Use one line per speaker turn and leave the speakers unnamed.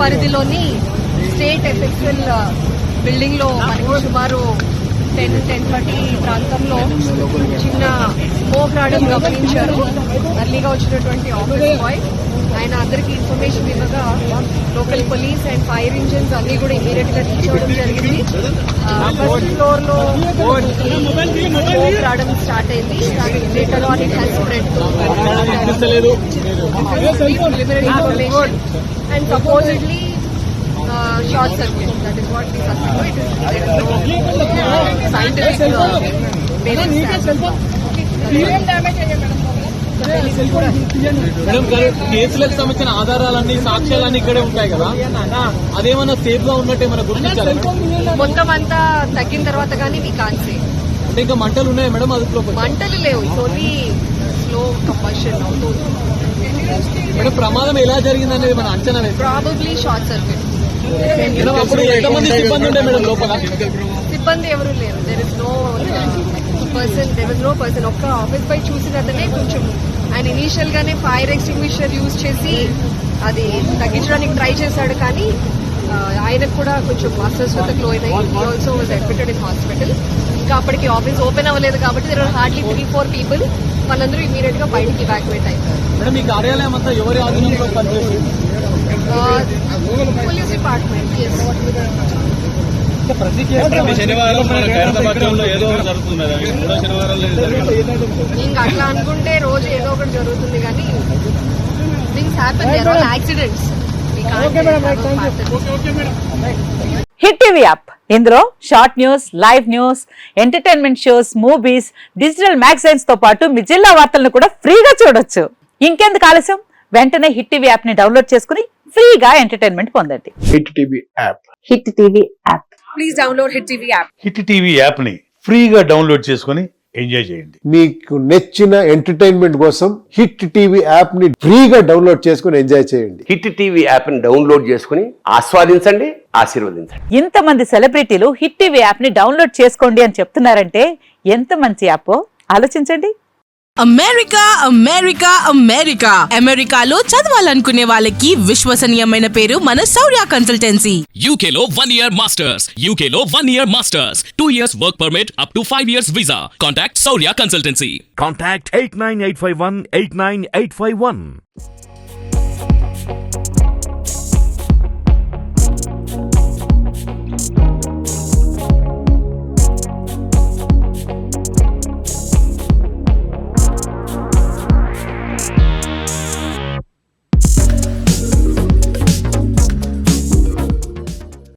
పరిధిలోని state effectual building లో మనకి సుమారు 10:30 ప్రాంతంలో చిన్న స్మోక్ రావడం గమనించారు. అర్లీగా వచ్చినటువంటి ఆఫీస్ బాయ్ ఆయన అందరికీ ఇన్ఫర్మేషన్ ఇవ్వగా local police and fire engines అన్ని కూడా ఇమీడియట్ గా రీచ్ అవ్వడం జరిగింది. ఫస్ట్ ఫ్లోర్ లో స్మోక్ రావడం స్టార్ట్ అయింది. Later on it has spread information and supposedly short circuit. That is what we suspect. There is no scientific basis.
Madam కేసులకు సంబంధించిన ఆధారాలన్నీ సాక్ష్యాలన్నీ ఇక్కడే ఉంటాయి కదా, అదేమన్నా సేఫ్ గా ఉన్నట్టు ఏమైనా గుర్తించాలి?
మొత్తం అంతా తగ్గిన తర్వాత కానీ మీ కాన్సే
అంటే ఇంకా మంటలు ఉన్నాయా మేడం? అదుపులో
మంటలు లేవు, ఓన్లీ స్లో కంబషన్ అవుతుంది.
మేడం ప్రమాదం ఎలా జరిగింది అనేది మన అంచనా వేసి
ప్రాబబ్లీ షార్ట్ సర్క్యూట్.
అప్పుడు ఎంతమంది సిబ్బంది ఉండే మేడం లోపల?
సిబ్బంది ఎవరు లేరు. There is no person. ఒక్క ఆఫీస్ పై చూసినతనే కొంచెం ఆయన ఇనీషియల్ గానే ఫైర్ ఎక్స్టింగ్విషర్ యూజ్ చేసి అది తగ్గించడానికి ట్రై చేశాడు, కానీ ఆయనకు కూడా కొంచెం అస్వస్థతకు లోనై also was admitted in hospital. ఇంకా అప్పటికి ఆఫీస్ ఓపెన్ అవ్వలేదు కాబట్టి దేర్ ఆర్ హార్డ్లీ 3-4 పీపుల్. వాళ్ళందరూ ఇమీడియట్ గా బయటికి ఇవాక్యువేట్ అయ్యారు.
మేడం ఈ కార్యాలయం అంతా ఎవరి ఆధీనంలో పనిచేస్తుంది?
Police department. ఇంకా అట్లా అనుకుంటే రోజు ఏదో ఒకటి జరుగుతుంది, కానీ things happen. There are accidents.
Hit TV app, ఇందులో short news, live news, entertainment shows, movies, digital magazines తో పాటు మీ జిల్లా వార్తలను కూడా ఫ్రీగా చూడొచ్చు. ఇంకెందుకు ఆలస్యం, వెంటనే హిట్ టీవీ యాప్ ని డౌన్లోడ్ చేసుకుని ఫ్రీగా ఎంటర్టైన్మెంట్ పొందండి.
Hit TV app.
Hit TV app.
Please download hit TV app.
Hit TV app ని ఫ్రీగా డౌన్లోడ్ చేసుకుని ఎంజాయ్ చేయండి.
మీకు నచ్చిన ఎంటర్టైన్మెంట్ కోసం హిట్ టీవీ యాప్ ని ఫ్రీగా డౌన్లోడ్ చేసుకుని ఎంజాయ్ చేయండి.
హిట్ టీవీ యాప్ ని డౌన్లోడ్ చేసుకుని ఆస్వాదించండి, ఆశీర్వదించండి.
ఇంతమంది సెలబ్రిటీలు హిట్ టీవీ యాప్ ని డౌన్లోడ్ చేసుకోండి అని చెప్తున్నారంటే ఎంత మంచి యాప్ ఆలోచించండి.
అమెరికా అమెరికా అమెరికా అమెరికాలో చదవాలనుకునే వాళ్ళకి విశ్వసనీయమైన పేరు మన శౌర్య కన్సల్టెన్సీ.
UK లో 1 year masters, UK లో 1 year masters, 2 years work permit up to 5 years visa. Contact Saurya Consultancy.
Contact 89851 89851.